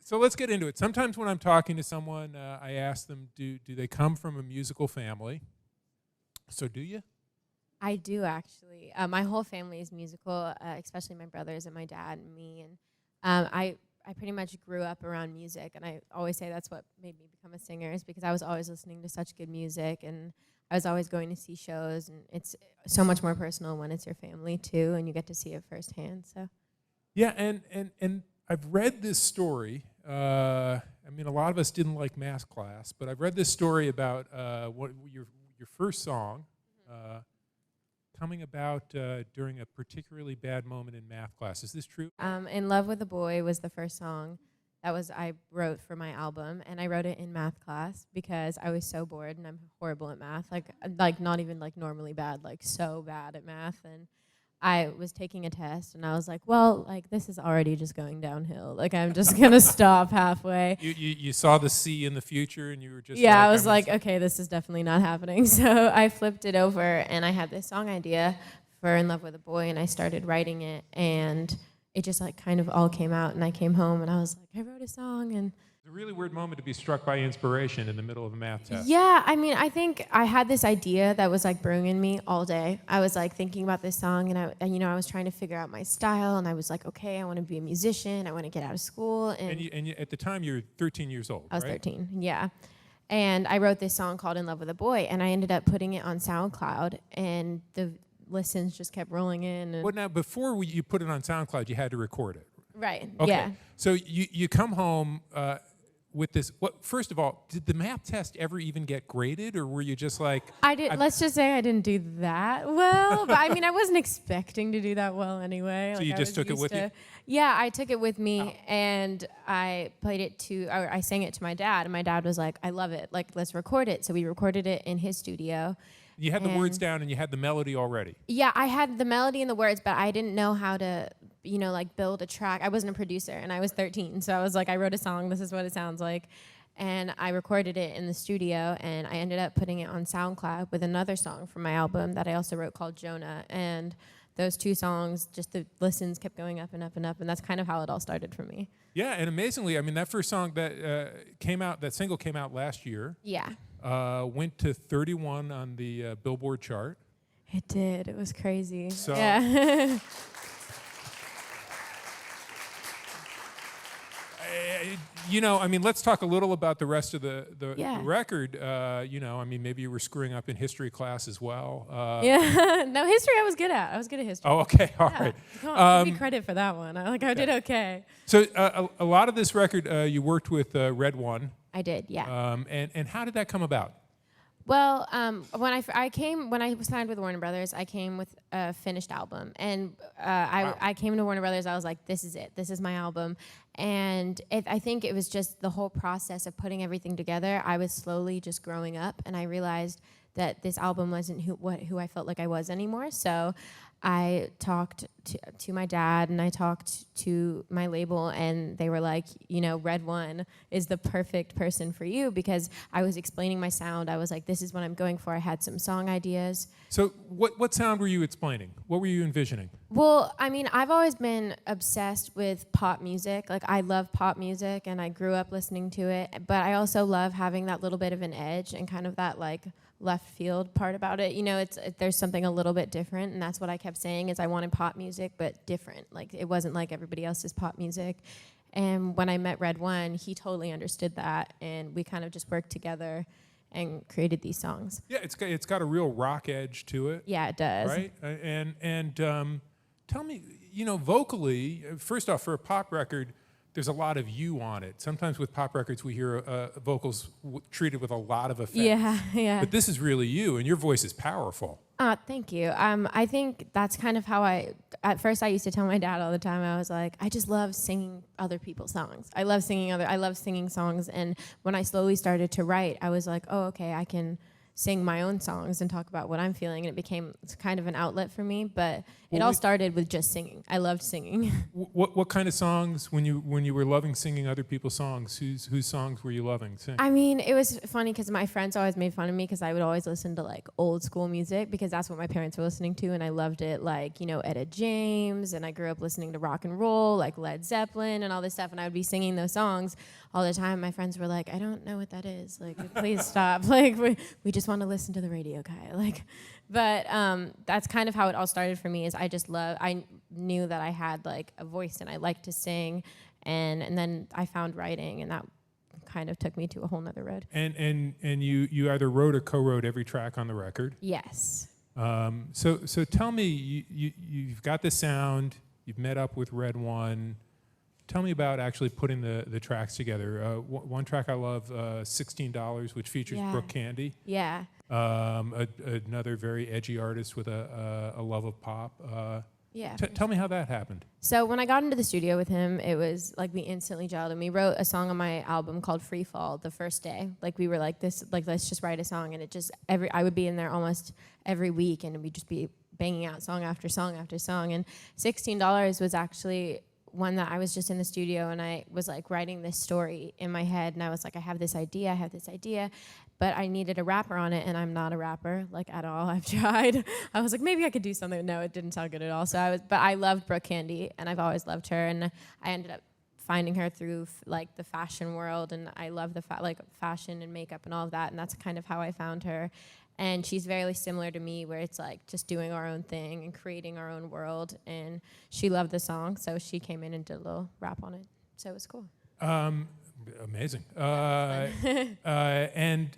So let's get into it. Sometimes when I'm talking to someone, I ask them, do they come from a musical family? So do you? I do, actually. My whole family is musical, especially my brothers and my dad and me. And I pretty much grew up around music, and I always say that's what made me become a singer, is because I was always listening to such good music, and I was always going to see shows, and it's so much more personal when it's your family, too, and you get to see it firsthand. So. Yeah, and I've read this story. I mean, a lot of us didn't like math class, but I've read this story about what your first song coming about during a particularly bad moment in math class. Is this true? In Love with a Boy was the first song that I wrote for my album, and I wrote it in math class because I was so bored, and I'm horrible at math, like not even like normally bad, like so bad at math. And I was taking a test, and I was like, well, like, this is already just going downhill. Like, I'm just going to stop halfway. You saw the C in the future, and you were just I was like, okay, this is definitely not happening. So I flipped it over, and I had this song idea for In Love with a Boy, and I started writing it, and it just, like, kind of all came out, and I came home, and I was like, I wrote a song, and... It's a really weird moment to be struck by inspiration in the middle of a math test. Yeah, I mean, I think I had this idea that was like brewing in me all day. I was like thinking about this song, and I was trying to figure out my style, and I was like, okay, I want to be a musician. I want to get out of school. And you, at the time, you were 13 years old, I was right? 13, yeah. And I wrote this song called In Love with a Boy, and I ended up putting it on SoundCloud, and the listens just kept rolling in. And well, now, before you put it on SoundCloud, you had to record it. Right, Okay. yeah. So you come home... with this, first of all, did the math test ever even get graded, or were you just like... Let's just say I didn't do that well, but I mean, I wasn't expecting to do that well anyway. So you just took it with you? Yeah, I took it with me, and I I sang it to my dad, and my dad was like, I love it, like, let's record it. So we recorded it in his studio. You had the words down, and you had the melody already. Yeah, I had the melody and the words, but I didn't know how to, like, build a track. I wasn't a producer, and I was 13, so I was like, I wrote a song, this is what it sounds like. And I recorded it in the studio, and I ended up putting it on SoundCloud with another song from my album that I also wrote called Jonah. And those two songs, just the listens kept going up and up and up, and that's kind of how it all started for me. Yeah, and amazingly, I mean, that first song that that single came out last year. Yeah. Went to 31 on the Billboard chart. It did. It was crazy. So, yeah. I mean, let's talk a little about the rest of the Yeah. record. I mean, maybe you were screwing up in history class as well. Yeah. No, history I was good at. I was good at history. Oh, okay. All right. Come on, give me credit for that one. I did okay. So a lot of this record, you worked with RedOne. I did, yeah. And how did that come about? Well, when I signed with Warner Brothers, I came with a finished album, and I came to Warner Brothers. I was like, "This is it. This is my album," and I think it was just the whole process of putting everything together. I was slowly just growing up, and I realized that this album wasn't who I felt like I was anymore. So I talked to my dad, and I talked to my label, and they were like, RedOne is the perfect person for you, because I was explaining my sound. I was like, this is what I'm going for. I had some song ideas. So what sound were you explaining? What were you envisioning? Well, I mean, I've always been obsessed with pop music. Like, I love pop music, and I grew up listening to it, but I also love having that little bit of an edge and kind of that, like, left field part about it. There's something a little bit different, and that's what I kept saying, is I wanted pop music, but different. Like, it wasn't like everybody else's pop music. And when I met RedOne, he totally understood that, and we kind of just worked together and created these songs. Yeah, it's got a real rock edge to it. Yeah, it does. Right? And tell me, vocally, first off, for a pop record, there's a lot of you on it. Sometimes with pop records, we hear vocals treated with a lot of effects. Yeah. But this is really you, and your voice is powerful. Thank you. I think that's kind of how at first I used to tell my dad all the time, I was like, I just love singing other people's songs. I love singing songs. And when I slowly started to write, I was like, oh, okay, I can sing my own songs and talk about what I'm feeling, and it became kind of an outlet for me. But it Well, all wait. started with just singing. I loved singing. What kind of songs, when you were loving singing other people's songs, whose songs were you loving singing? I mean, it was funny because my friends always made fun of me because I would always listen to like old school music because that's what my parents were listening to, and I loved it. Like, you know, Etta James, and I grew up listening to rock and roll, like Led Zeppelin and all this stuff, and I would be singing those songs all the time. My friends were like, I don't know what that is. Like, please stop. Like, we just want to listen to the radio guy. Like, but that's kind of how it all started for me. Is I knew that I had like a voice and I liked to sing, and then I found writing, and that kind of took me to a whole nother road. And you either wrote or co-wrote every track on the record. Yes. So tell me, you've got the sound, you've met up with RedOne. Tell me about actually putting the tracks together. One track I love, $16, which features Brooke Candy. Yeah. Another very edgy artist with a love of pop. Tell me how that happened. So when I got into the studio with him, it was like we instantly gelled, and we wrote a song on my album called Free Fall the first day. Like we were like this, like let's just write a song, and it just I would be in there almost every week, and we'd just be banging out song after song after song. And $16 was actually one that I was just in the studio, and I was like writing this story in my head, and I was like, I have this idea, but I needed a rapper on it, and I'm not a rapper, like, at all. I've tried. I was like, maybe I could do something. No, it didn't sound good at all. But I loved Brooke Candy, and I've always loved her, and I ended up finding her through like the fashion world, and I love the fashion and makeup and all of that, and that's kind of how I found her. And she's very similar to me, where it's like just doing our own thing and creating our own world. And she loved the song, so she came in and did a little rap on it. So it was cool. Amazing. And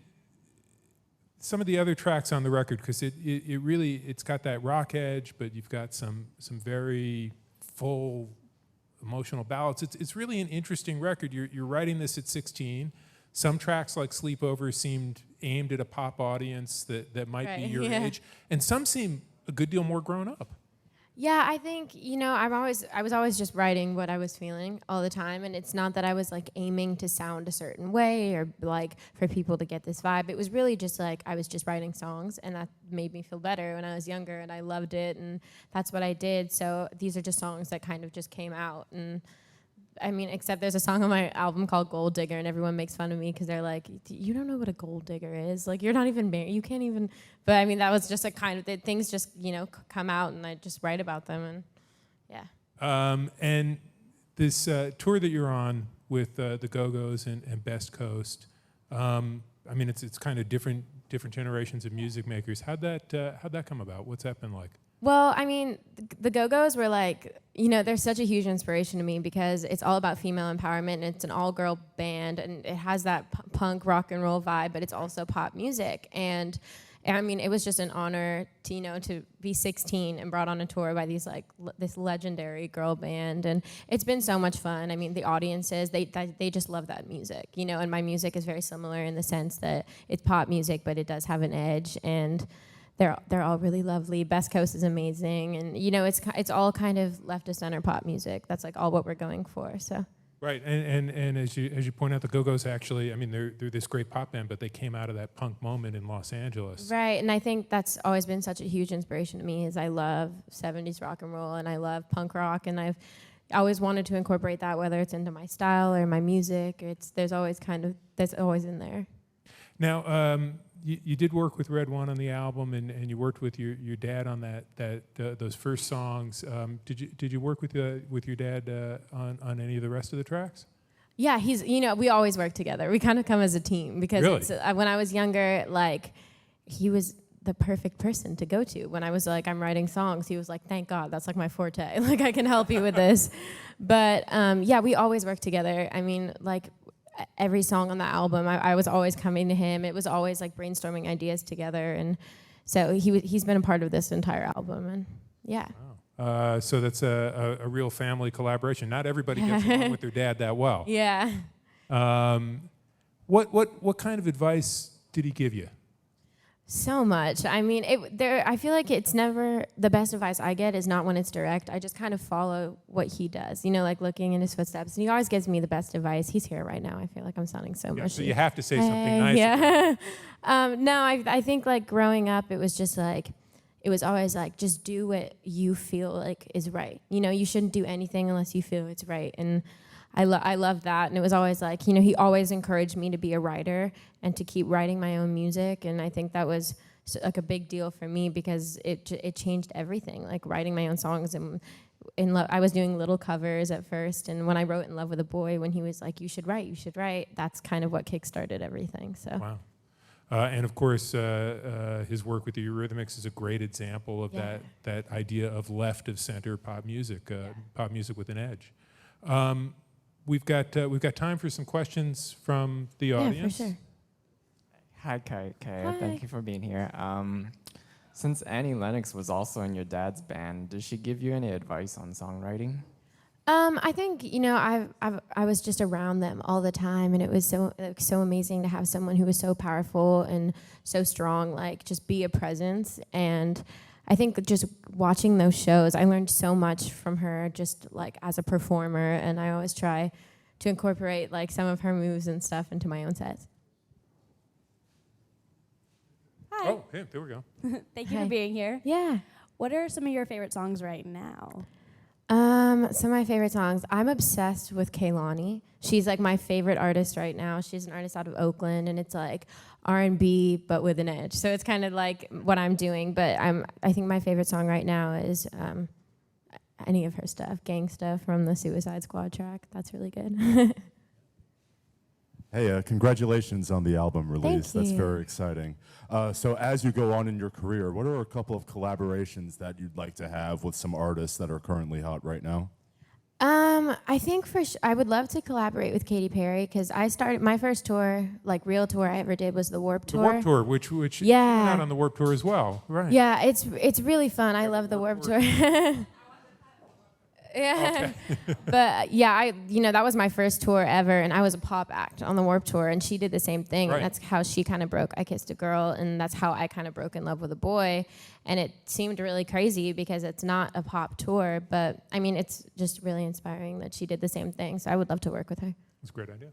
some of the other tracks on the record, because it's got that rock edge, but you've got some very full emotional ballads. It's really an interesting record. You're writing this at 16. Some tracks like Sleepover seemed aimed at a pop audience that might be your age, and some seem a good deal more grown up. Yeah, I think, I was always just writing what I was feeling all the time, and it's not that I was like aiming to sound a certain way or like for people to get this vibe. It was really just like I was just writing songs, and that made me feel better when I was younger, and I loved it, and that's what I did. So these are just songs that kind of just came out. And I mean, except there's a song on my album called Gold Digger, and everyone makes fun of me because they're like, you don't know what a gold digger is. Like, you're not even married. You can't even. But I mean, that was just a kind of, things just, come out, and I just write about them, and yeah. And this tour that you're on with the GoGos and Best Coast, I mean, it's kind of different generations of music makers. How'd that come about? What's that been like? Well, I mean, the Go-Go's were like, they're such a huge inspiration to me because it's all about female empowerment, and it's an all-girl band, and it has that punk rock and roll vibe, but it's also pop music. And I mean, it was just an honor to, to be 16 and brought on a tour by these this legendary girl band, and it's been so much fun. I mean, the audiences, they just love that music, and my music is very similar in the sense that it's pop music, but it does have an edge, and they're all really lovely. Best Coast is amazing, and it's all kind of left to center pop music. That's like all what we're going for. So. Right, and as you point out, the Go-Go's actually, I mean, they're this great pop band, but they came out of that punk moment in Los Angeles. Right, and I think that's always been such a huge inspiration to me. Is I love 70s rock and roll, and I love punk rock, and I've always wanted to incorporate that, whether it's into my style or my music. There's always in there. Now. You did work with RedOne on the album, and you worked with your dad on those first songs. Did you work with your dad on any of the rest of the tracks? Yeah, he's we always work together. We kind of come as a team because really? When I was younger, like he was the perfect person to go to. When I was like, I'm writing songs, he was like, thank God, that's like my forte. Like I can help you with this. But yeah, we always work together. I mean, like. Every song on the album, I was always coming to him. It was always like brainstorming ideas together, and so he's been a part of this entire album, and yeah. Wow. So that's a real family collaboration. Not everybody gets along with their dad that well. Yeah. What kind of advice did he give you? So much. I mean, I feel like it's never the best advice I get is not when it's direct. I just kind of follow what he does, you know, like looking in his footsteps. And he always gives me the best advice. He's here right now. I feel like I'm sounding so Yeah, mushy. so you have to say something nice. Yeah. No, I think like growing up, it was just like, it was always like, just do what you feel like is right. You know, you shouldn't do anything unless you feel it's right. And I love that. And it was always like, you know, he always encouraged me to be a writer and to keep writing my own music. And I think that was like a big deal for me because it changed everything, like writing my own songs. And I was doing little covers at first. And when I wrote In Love with a Boy, when he was like, you should write, that's kind of what kickstarted everything. So. Wow. And of course, his work with the Eurythmics is a great example of that idea of left of center pop music with an edge. We've got time for some questions from the audience. Yeah, for sure. Hi, Kay. Hi. Thank you for being here. Since Annie Lennox was also in your dad's band, did she give you any advice on songwriting? I think, you know, I was just around them all the time, and it was so amazing to have someone who was so powerful and so strong, like just be a presence. And I think just watching those shows, I learned so much from her, just like as a performer. And I always try to incorporate like some of her moves and stuff into my own sets. Hi. Oh, yeah, there we go. Thank you Hi. for being here. Yeah. What are some of your favorite songs right now? Some of my favorite songs. I'm obsessed with Kehlani. She's like my favorite artist right now. She's an artist out of Oakland, and it's like R&B but with an edge. So it's kind of like what I'm doing. But I think my favorite song right now is any of her stuff, Gangsta from the Suicide Squad track. That's really good. Hey, congratulations on the album release. Thank That's you. very exciting. So as you go on in your career, what are a couple of collaborations that you'd like to have with some artists that are currently hot right now? I think I would love to collaborate with Katy Perry because I started my first tour, like real tour I ever did was the Warped The Tour. Warped Tour, which Yeah. you went out on the Warped Tour as well, right? Yeah, it's really fun. I love the Warped Tour. Yeah, but yeah, that was my first tour ever, and I was a pop act on the Warped Tour, and she did the same thing, Right. and that's how she kind of broke I Kissed a Girl, and that's how I kind of broke in love with a boy, and it seemed really crazy because it's not a pop tour, but I mean, it's just really inspiring that she did the same thing, so I would love to work with her. That's a great idea.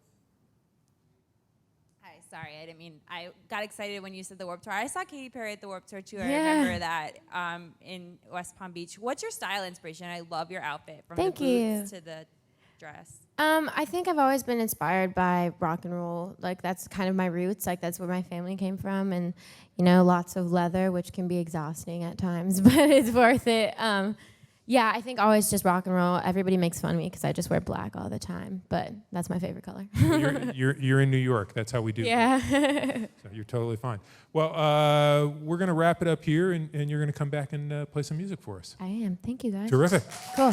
Hi, sorry, I didn't mean. I got excited when you said the Warped Tour. I saw Katy Perry at the Warped Tour too. I Yeah. remember that in West Palm Beach. What's your style inspiration? I love your outfit from Thank the boots to the dress. I think I've always been inspired by rock and roll. Like that's kind of my roots. Like that's where my family came from, and lots of leather, which can be exhausting at times, but it's worth it. Yeah, I think always just rock and roll. Everybody makes fun of me because I just wear black all the time, but that's my favorite color. You're in New York. That's how we do. Yeah. So you're totally fine. Well, we're going to wrap it up here, and you're going to come back and play some music for us. I am. Thank you, guys. Terrific. Cool.